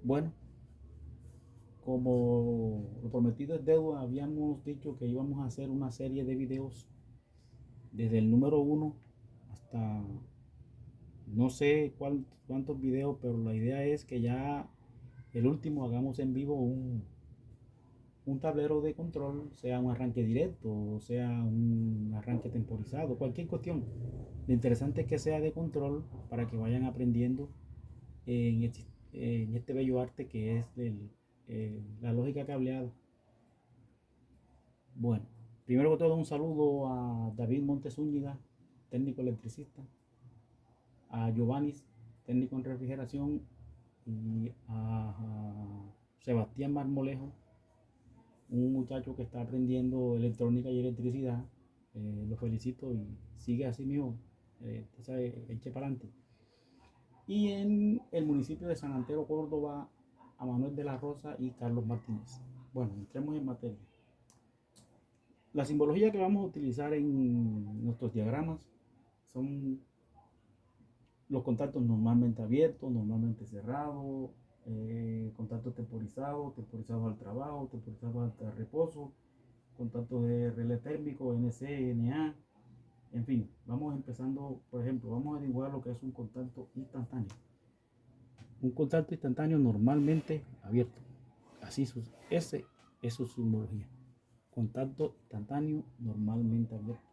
Bueno, como lo prometido es deuda, habíamos dicho que íbamos a hacer una serie de videos desde el número uno hasta no sé cuántos videos, pero la idea es que ya el último hagamos en vivo un tablero de control, sea un arranque directo o sea un arranque temporizado, cualquier cuestión. Lo interesante es que sea de control para que vayan aprendiendo en este bello arte que es la lógica cableada. Bueno, primero que todo un saludo a David Montes Zúñiga, técnico electricista, a Giovanni, técnico en refrigeración, y a Sebastián Marmolejo, un muchacho que está aprendiendo electrónica y electricidad. Lo felicito y sigue así mismo, eche para adelante. Y en el municipio de San Antero, Córdoba, a Manuel de la Rosa y Carlos Martínez. Bueno, entremos en materia. La simbología que vamos a utilizar en nuestros diagramas son los contactos normalmente abiertos, normalmente cerrados, contactos temporizados, temporizados al trabajo, temporizados al reposo, contactos de relé térmico, NC, NA, en fin, vamos empezando, por ejemplo, vamos a dibujar lo que es un contacto instantáneo. Un contacto instantáneo normalmente abierto. Ese es su simbología. Contacto instantáneo normalmente abierto.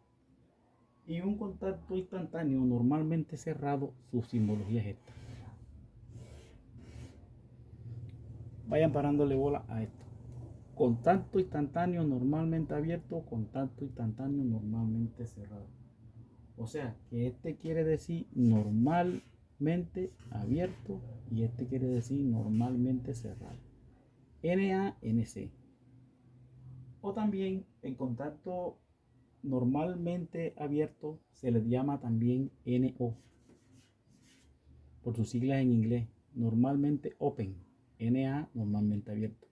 Y un contacto instantáneo normalmente cerrado, su simbología es esta. Vayan parándole bola a esto. Contacto instantáneo normalmente abierto, contacto instantáneo normalmente cerrado. O sea, que este quiere decir normalmente abierto y este quiere decir normalmente cerrado. NaNC. O también el contacto normalmente abierto se le llama también NO, por sus siglas en inglés. Normalmente open, NA normalmente abierto.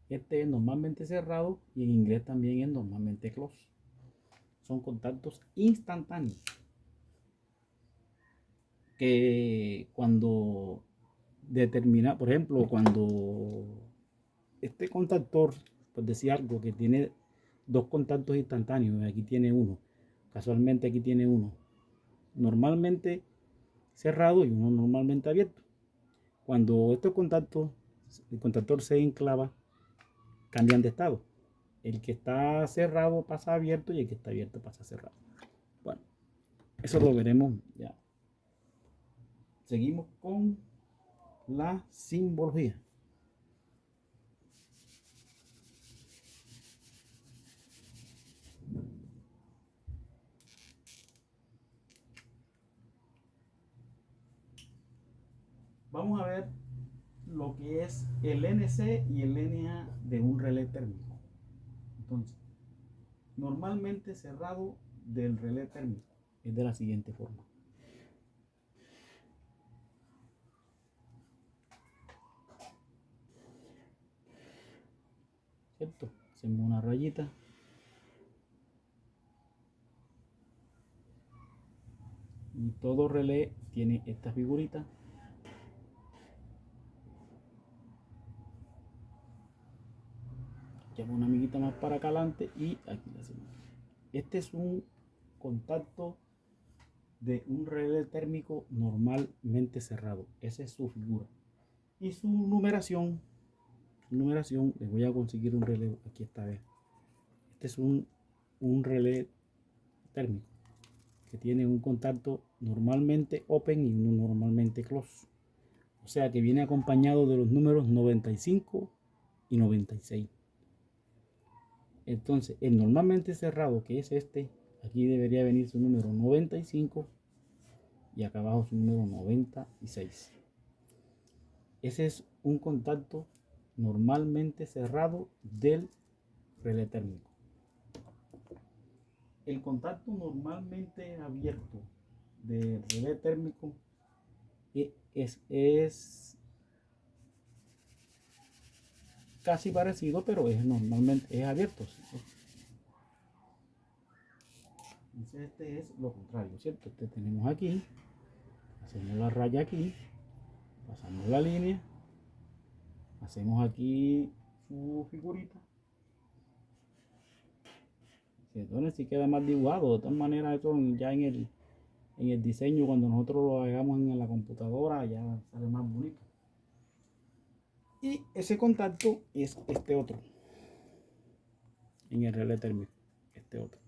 Este es normalmente cerrado y en inglés también es normalmente close. Son contactos instantáneos que cuando determina, por ejemplo, cuando este contactor, pues decía algo que tiene dos contactos instantáneos, aquí tiene uno, casualmente aquí tiene uno normalmente cerrado y uno normalmente abierto. Cuando estos contactos, el contactor se enclava, cambian de estado. El que está cerrado pasa abierto y el que está abierto pasa cerrado. Bueno, eso lo veremos ya. Seguimos con la simbología. Vamos a ver lo que es el NC y el NA de un relé térmico. Entonces, normalmente cerrado del relé térmico es de la siguiente forma. ¿Cierto? Hacemos una rayita y todo relé tiene esta figurita. Echamos una amiguita más para acá adelante y aquí la hacemos. Este es un contacto de un relé térmico normalmente cerrado. Esa es su figura. Y su numeración, les voy a conseguir un relé, aquí está, vean. Este es un relé térmico que tiene un contacto normalmente open y uno normalmente close. O sea que viene acompañado de los números 95 y 96. Entonces, el normalmente cerrado, que es este, aquí debería venir su número 95 y acá abajo su número 96. Ese es un contacto normalmente cerrado del relé térmico. El contacto normalmente abierto del relé térmico es casi parecido, pero es normalmente es abierto. Entonces este es lo contrario, ¿cierto? Este tenemos aquí, hacemos la raya aquí, pasamos la línea hacemos aquí su figurita. Entonces si queda más dibujado. De todas maneras, eso ya en el diseño, cuando nosotros lo hagamos en la computadora, ya sale más bonito. Y ese contacto es este otro. En el relé térmico, este otro.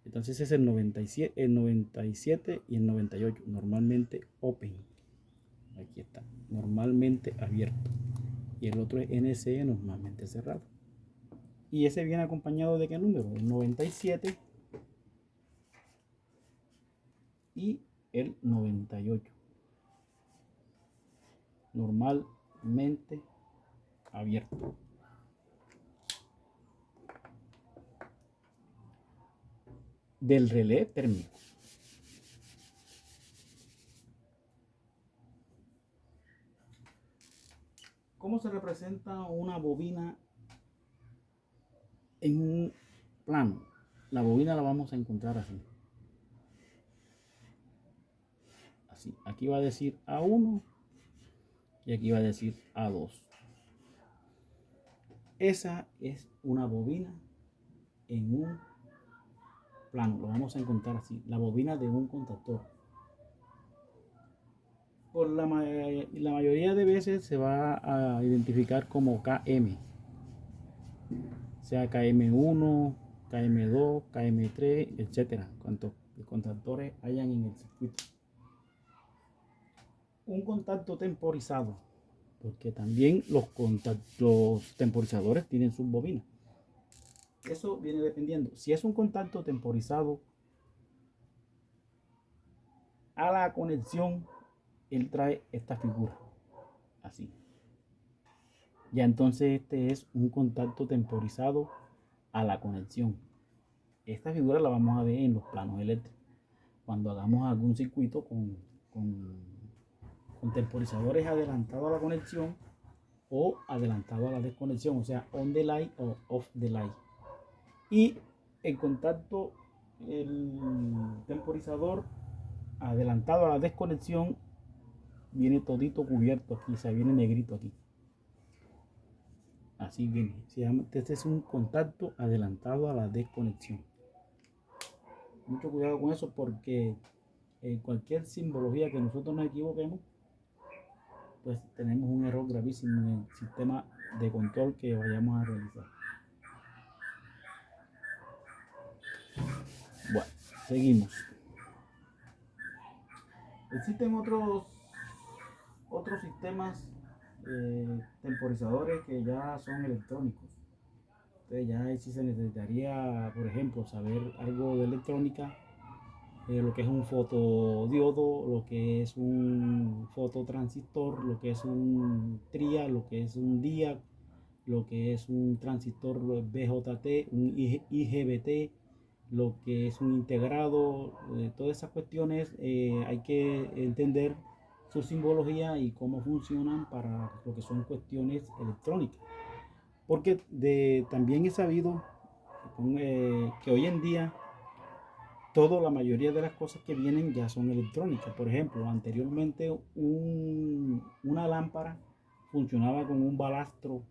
Entonces es el 97 y el 98, normalmente open. Aquí está, normalmente abierto. Y el otro es NC, normalmente cerrado. Y ese viene acompañado de qué número? El 97 y el 98. Normalmente abierto. Del relé térmico. ¿Cómo se representa una bobina en un plano? La bobina la vamos a encontrar así. Así. Aquí va a decir A1 y aquí va a decir A2. Esa es una bobina en un plano. Lo vamos a encontrar así. La bobina de un contactor. Por la mayoría de veces se va a identificar como KM. Sea KM1, KM2, KM3, etcétera. Cuantos contactores hayan en el circuito. Un contacto temporizado. Porque también los temporizadores tienen sus bobinas. Eso viene dependiendo. Si es un contacto temporizado, a la conexión, él trae esta figura. Así. Ya entonces este es un contacto temporizado a la conexión. Esta figura la vamos a ver en los planos eléctricos. Cuando hagamos algún circuito con temporizadores adelantados a la conexión o adelantado a la desconexión. O sea, on the line o off the line. Y el contacto, el temporizador adelantado a la desconexión, viene todito cubierto aquí, o sea, viene negrito aquí. Así viene. Este es un contacto adelantado a la desconexión. Mucho cuidado con eso porque en cualquier simbología que nosotros nos equivoquemos, pues tenemos un error gravísimo en el sistema de control que vayamos a realizar. Bueno, seguimos. Existen otros sistemas temporizadores que ya son electrónicos. Entonces ya si se necesitaría, por ejemplo, saber algo de electrónica, lo que es un fotodiodo, lo que es un fototransistor, lo que es un tria, lo que es un diac, lo que es un transistor BJT, un IGBT, lo que es un integrado, todas esas cuestiones hay que entender su simbología y cómo funcionan para lo que son cuestiones electrónicas. Porque también he sabido que hoy en día la mayoría de las cosas que vienen ya son electrónicas. Por ejemplo, anteriormente una lámpara funcionaba con un balastro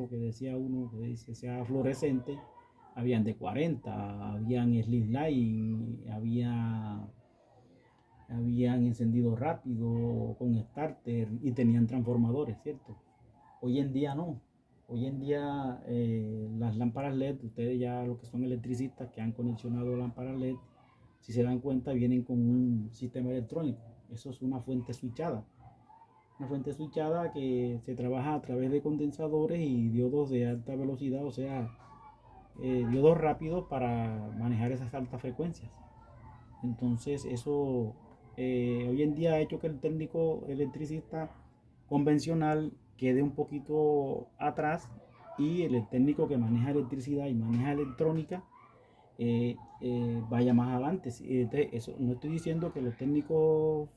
que decía uno, que dice sea fluorescente. Habían de 40, habían slit line, habían encendido rápido con starter y tenían transformadores, ¿cierto? Hoy en día no. Hoy en día las lámparas LED, ustedes ya lo que son electricistas que han conexionado lámparas LED, si se dan cuenta vienen con un sistema electrónico. Eso es una fuente switchada. Una fuente switchada que se trabaja a través de condensadores y diodos de alta velocidad, o sea, diodos rápidos para manejar esas altas frecuencias. Entonces eso hoy en día ha hecho que el técnico electricista convencional quede un poquito atrás y el técnico que maneja electricidad y maneja electrónica vaya más adelante. Eso, no estoy diciendo que los técnicos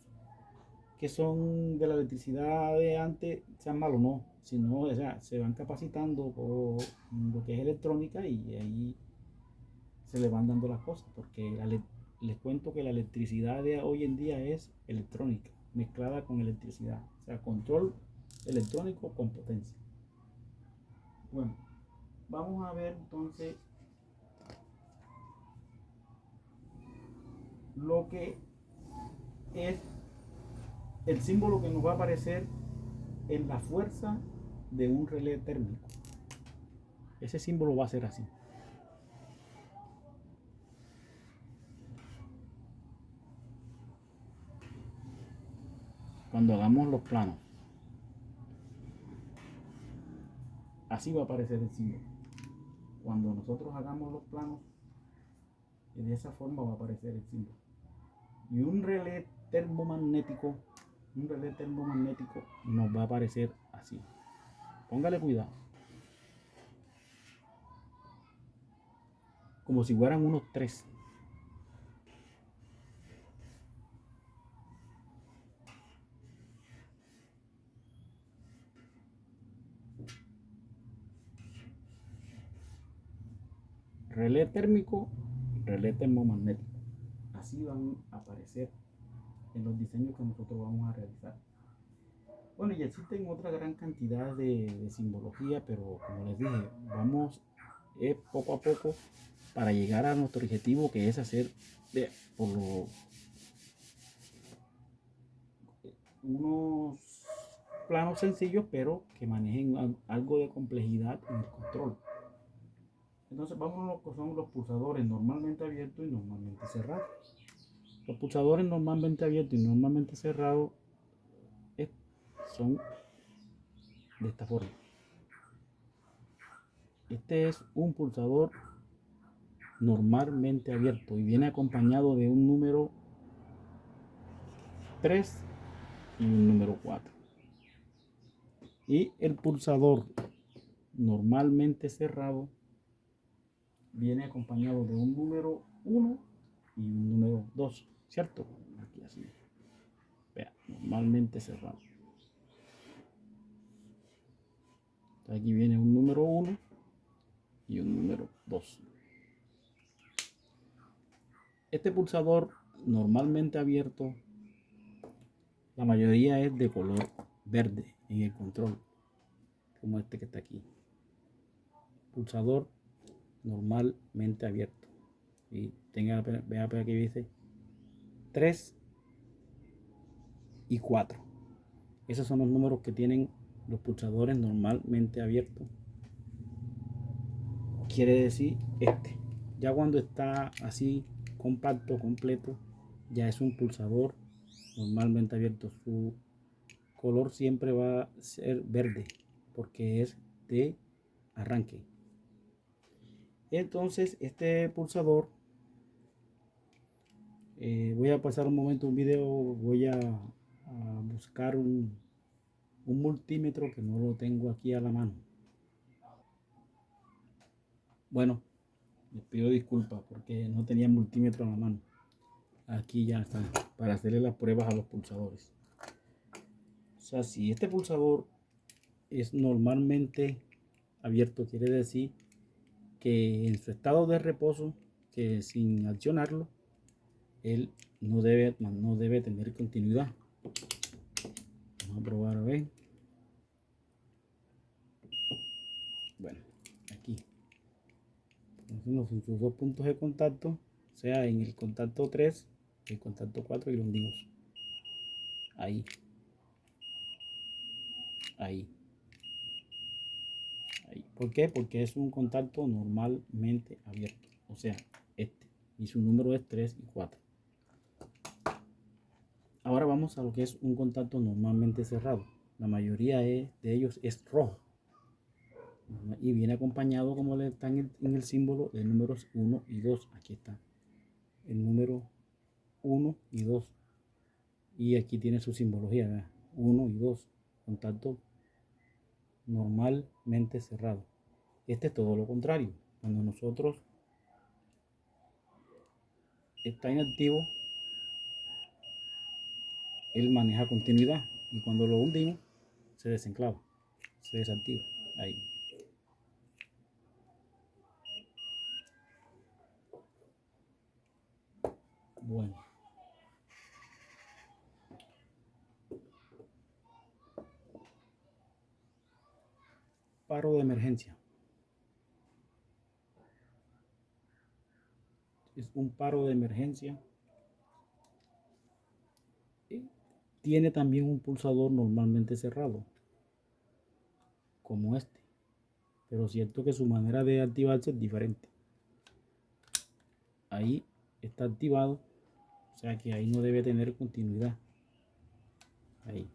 que son de la electricidad de antes sean malos, no, sino o sea, se van capacitando por lo que es electrónica y ahí se le van dando las cosas, porque les cuento que la electricidad de hoy en día es electrónica, mezclada con electricidad, o sea, control electrónico con potencia. Bueno, vamos a ver entonces lo que es el símbolo que nos va a aparecer en la fuerza de un relé térmico. Ese símbolo va a ser así. Cuando hagamos los planos, así va a aparecer el símbolo. Cuando nosotros hagamos los planos, de esa forma va a aparecer el símbolo. Y un relé termomagnético nos va a aparecer así. Póngale cuidado. Como si fueran unos 3. Relé térmico, relé termomagnético. Así van a aparecer en los diseños que nosotros vamos a realizar. Bueno, y existen otra gran cantidad de simbología, pero como les dije, vamos poco a poco para llegar a nuestro objetivo, que es hacer por unos planos sencillos, pero que manejen algo de complejidad en el control. Entonces vamos a lo que son los pulsadores normalmente abiertos y normalmente cerrados. Los pulsadores normalmente abiertos y normalmente cerrados son de esta forma. Este es un pulsador normalmente abierto y viene acompañado de un número 3 y un número 4. Y el pulsador normalmente cerrado viene acompañado de un número 1 y un número 2, ¿cierto? Aquí así. Vea, normalmente cerrado. Aquí viene un número 1 y un número 2. Este pulsador normalmente abierto, la mayoría es de color verde en el control, como este que está aquí. Pulsador normalmente abierto. Y vea por aquí dice 3 y 4. Esos son los números que tienen los pulsadores normalmente abiertos. Quiere decir este. Ya cuando está así compacto, completo, ya es un pulsador normalmente abierto. Su color siempre va a ser verde porque es de arranque. Entonces este pulsador, voy a pasar un momento un video, voy a buscar un multímetro que no lo tengo aquí a la mano. Bueno, les pido disculpas porque no tenía multímetro a la mano. Aquí ya está, para hacerle las pruebas a los pulsadores. O sea, si este pulsador es normalmente abierto, quiere decir que en su estado de reposo, que sin accionarlo, él no debe tener continuidad. Vamos a probar a ver. Bueno, aquí. Entonces, en sus dos puntos de contacto, o sea, en el contacto 3, el contacto 4 y lo hundimos. Ahí. Ahí. Ahí. ¿Por qué? Porque es un contacto normalmente abierto. O sea, este. Y su número es 3 y 4. Ahora vamos a lo que es un contacto normalmente cerrado. La mayoría de ellos es rojo. Y viene acompañado, como le están en el símbolo, de números 1 y 2. Aquí está. El número 1 y 2. Y aquí tiene su simbología, ¿verdad? 1 y 2. Contacto normalmente cerrado. Este es todo lo contrario. Cuando nosotros está inactivo, él maneja continuidad. Y cuando lo hundimos, se desenclava, se desactiva. Ahí. Bueno. paro de emergencia. Es un paro de emergencia. Tiene también un pulsador normalmente cerrado, como este, pero cierto que su manera de activarse es diferente. Ahí está activado, o sea que ahí no debe tener continuidad. Ahí.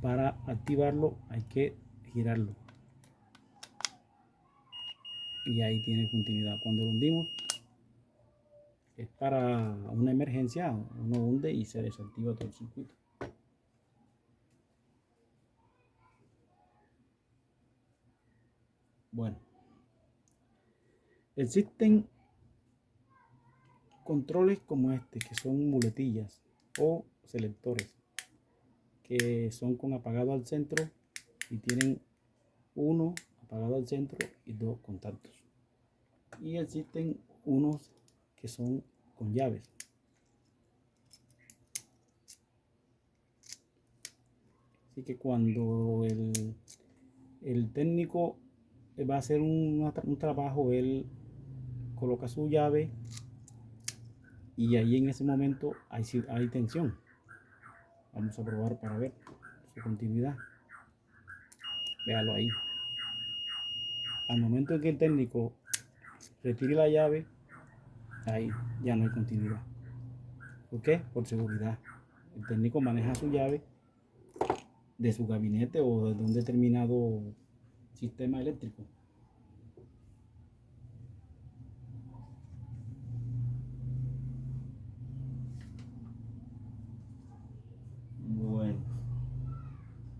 Para activarlo hay que girarlo. Y ahí tiene continuidad. Cuando lo hundimos, es para una emergencia, uno hunde y se desactiva todo el circuito. Bueno, existen controles como este, que son muletillas o selectores, que son con apagado al centro y tienen uno apagado al centro y dos contactos. Y existen unos que son con llaves. Así que cuando el técnico va a hacer un trabajo, él coloca su llave y ahí en ese momento hay tensión. Vamos a probar para ver su continuidad. Véalo ahí. Al momento en que el técnico retire la llave, ahí ya no hay continuidad. ¿Por qué? Por seguridad. El técnico maneja su llave de su gabinete o de un determinado sistema eléctrico. Bueno,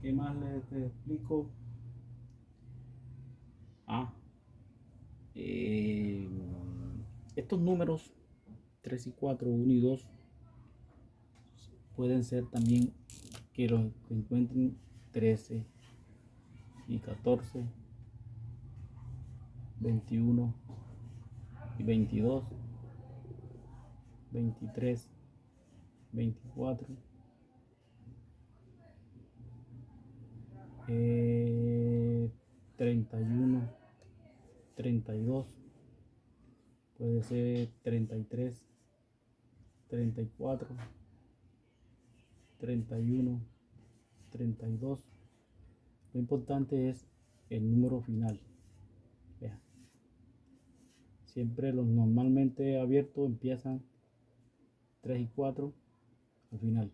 ¿qué más les explico? Ah, eh, estos números 3 y 4, 1 y 2 pueden ser también que los encuentren 13 y 14, 21 y 22, 23, 24, 31, 32, puede ser 33, 34, 31, 32. Lo importante es el número final. Vea. Siempre los normalmente abiertos empiezan 3 y 4 al final.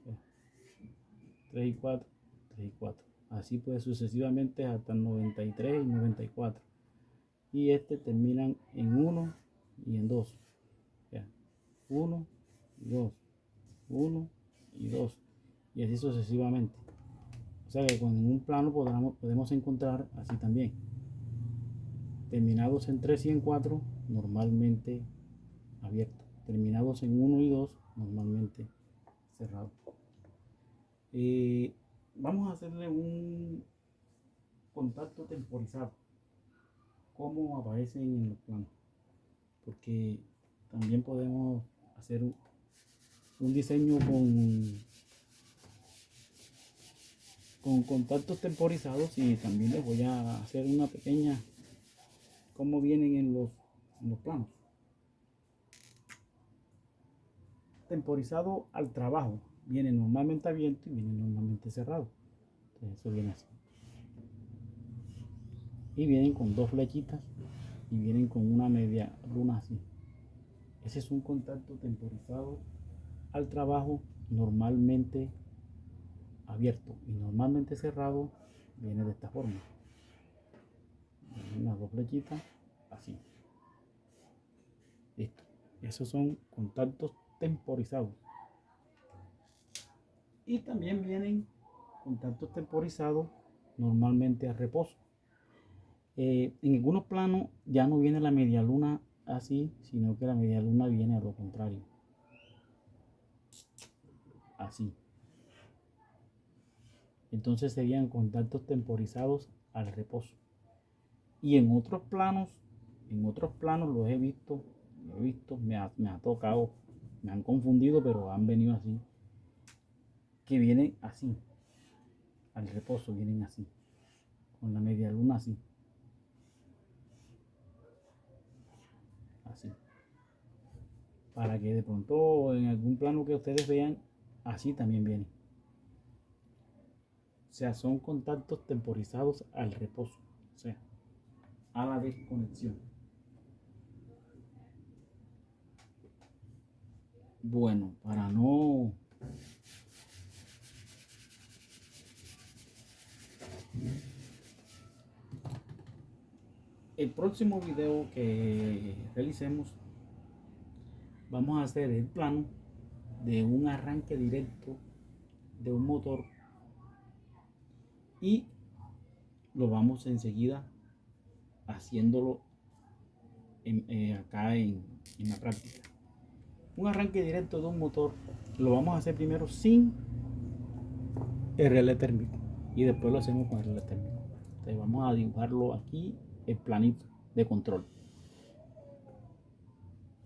Vea. 3 y 4, 3 y 4. Así pues sucesivamente hasta el 93 y 94. Y este terminan en 1 y en 2. 1 y 2, 1 y 2. Y así sucesivamente. O sea que con un plano podemos encontrar así también. Terminados en 3 y en 4, normalmente abierto. Terminados en 1 y 2, normalmente cerrado. Vamos a hacerle un contacto temporizado, como aparece en los planos, porque también podemos hacer un diseño con contactos temporizados y también les voy a hacer una pequeña como vienen en los planos. Temporizado al trabajo, viene normalmente abierto y viene normalmente cerrado. Entonces eso viene así. Y vienen con dos flechitas y vienen con una media luna así. Ese es un contacto temporizado al trabajo, normalmente abierto y normalmente cerrado. Viene de esta forma. Vienen las dos flechitas así. Listo. Esos son contactos temporizados. Y también vienen contactos temporizados normalmente a reposo. En algunos planos ya no viene la media luna así, sino que la media luna viene a lo contrario. Así. Entonces serían contactos temporizados al reposo. Y en otros planos los he visto, me ha tocado, me han confundido, pero han venido así, que vienen así, al reposo vienen así. con la media luna así. Así. Para que de pronto en algún plano que ustedes vean, así también viene. O sea, son contactos temporizados al reposo, o sea, a la desconexión. Bueno, para no... El próximo video que realicemos, vamos a hacer el plano de un arranque directo de un motor y lo vamos enseguida haciéndolo acá en la práctica. Un arranque directo de un motor lo vamos a hacer primero sin el relé térmico y después lo hacemos con el relé térmico. Entonces vamos a dibujarlo aquí el planito de control.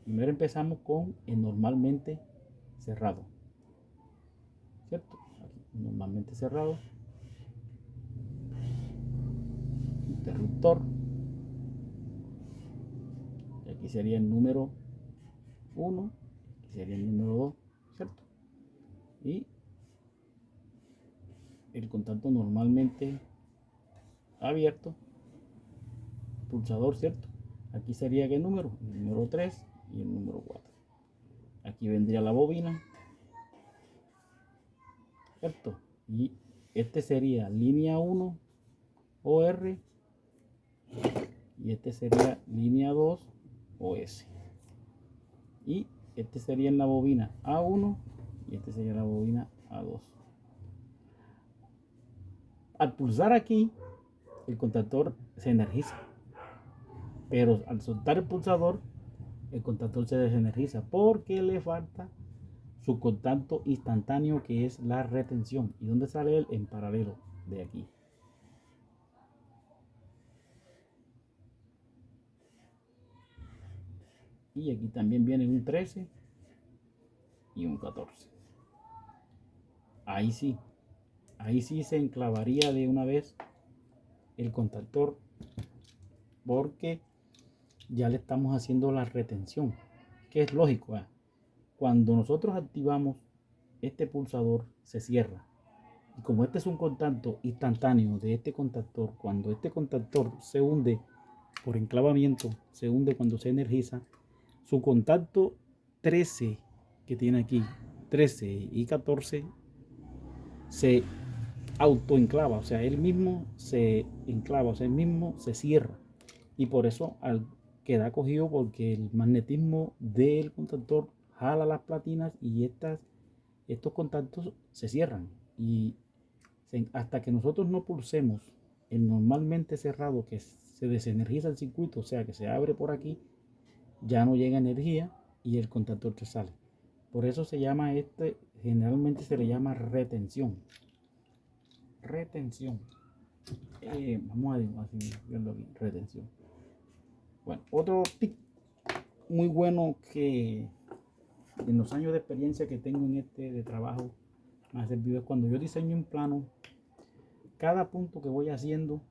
Primero empezamos con el normalmente cerrado, ¿cierto? Aquí, normalmente cerrado, interruptor, y aquí sería el número 1, aquí sería el número 2, ¿cierto? Y el contacto normalmente abierto, pulsador, ¿cierto? Aquí sería el número 3 y el número 4. Aquí vendría la bobina, ¿cierto? Y este sería línea 1 OR y este sería línea 2 OS. Y este sería en la bobina A1 y este sería la bobina A2. Al pulsar aquí, el contactor se energiza, pero al soltar el pulsador, el contactor se desenergiza porque le falta su contacto instantáneo, que es la retención. ¿Y dónde sale él? En paralelo de aquí. Y aquí también viene un 13 y un 14. Ahí sí se enclavaría de una vez el contactor, porque ya le estamos haciendo la retención, que es lógico. Cuando nosotros activamos este pulsador, se cierra. Y como este es un contacto instantáneo de este contactor, cuando este contactor se hunde por enclavamiento, se hunde cuando se energiza, su contacto 13 que tiene aquí, 13 y 14, se autoenclava, o sea, él mismo se enclava, o sea, él mismo se cierra. Y por eso queda cogido, porque el magnetismo del contactor jala las platinas y estos contactos se cierran. Y hasta que nosotros no pulsemos el normalmente cerrado, que se desenergiza el circuito, o sea, que se abre por aquí, ya no llega energía y el contactor te sale. Por eso se llama generalmente se le llama retención. Retención. Vamos a verlo aquí, retención. Bueno, otro tip muy bueno que en los años de experiencia que tengo en de trabajo me ha servido es cuando yo diseño un plano, cada punto que voy haciendo,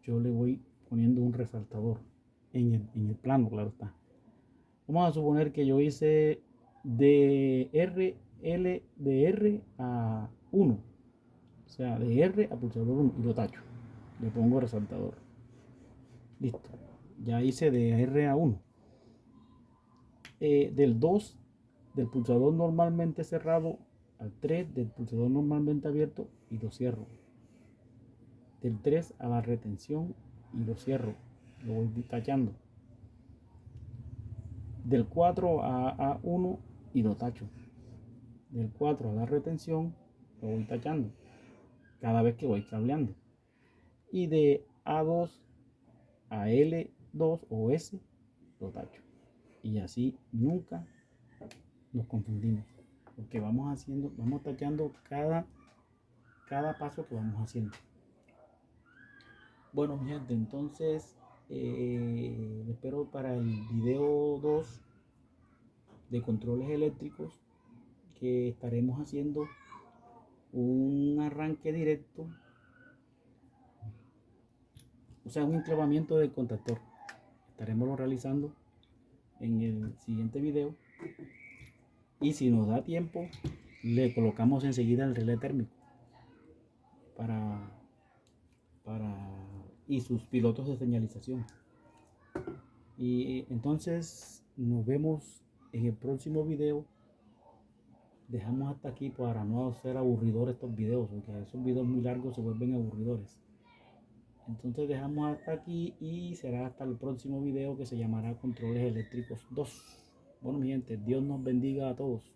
yo le voy poniendo un resaltador en el plano, claro está. Vamos a suponer que yo hice de R a 1, o sea, de R a pulsador 1 y lo tacho. Le pongo resaltador. Listo. Ya hice de R a 1. Del 2, del pulsador normalmente cerrado, al 3, del pulsador normalmente abierto y lo cierro. Del 3 a la retención y lo cierro. Lo voy tachando. Del 4 a 1 y lo tacho. Del 4 a la retención lo voy tachando cada vez que voy cableando. Y de A2 a L2 o S lo tacho. Y así nunca nos confundimos, porque vamos tachando cada paso que vamos haciendo. Bueno, mi gente, entonces espero para el video 2 de controles eléctricos, que estaremos haciendo un arranque directo o sea, un enclavamiento del contactor. Estaremos realizando en el siguiente video. Y si nos da tiempo, le colocamos enseguida el relé térmico para, y sus pilotos de señalización. Y entonces nos vemos en el próximo video. Dejamos hasta aquí para no hacer aburridores estos videos, porque esos videos muy largos se vuelven aburridores. Entonces dejamos hasta aquí y será hasta el próximo video, que se llamará Controles Eléctricos 2. Bueno, mi gente, Dios nos bendiga a todos.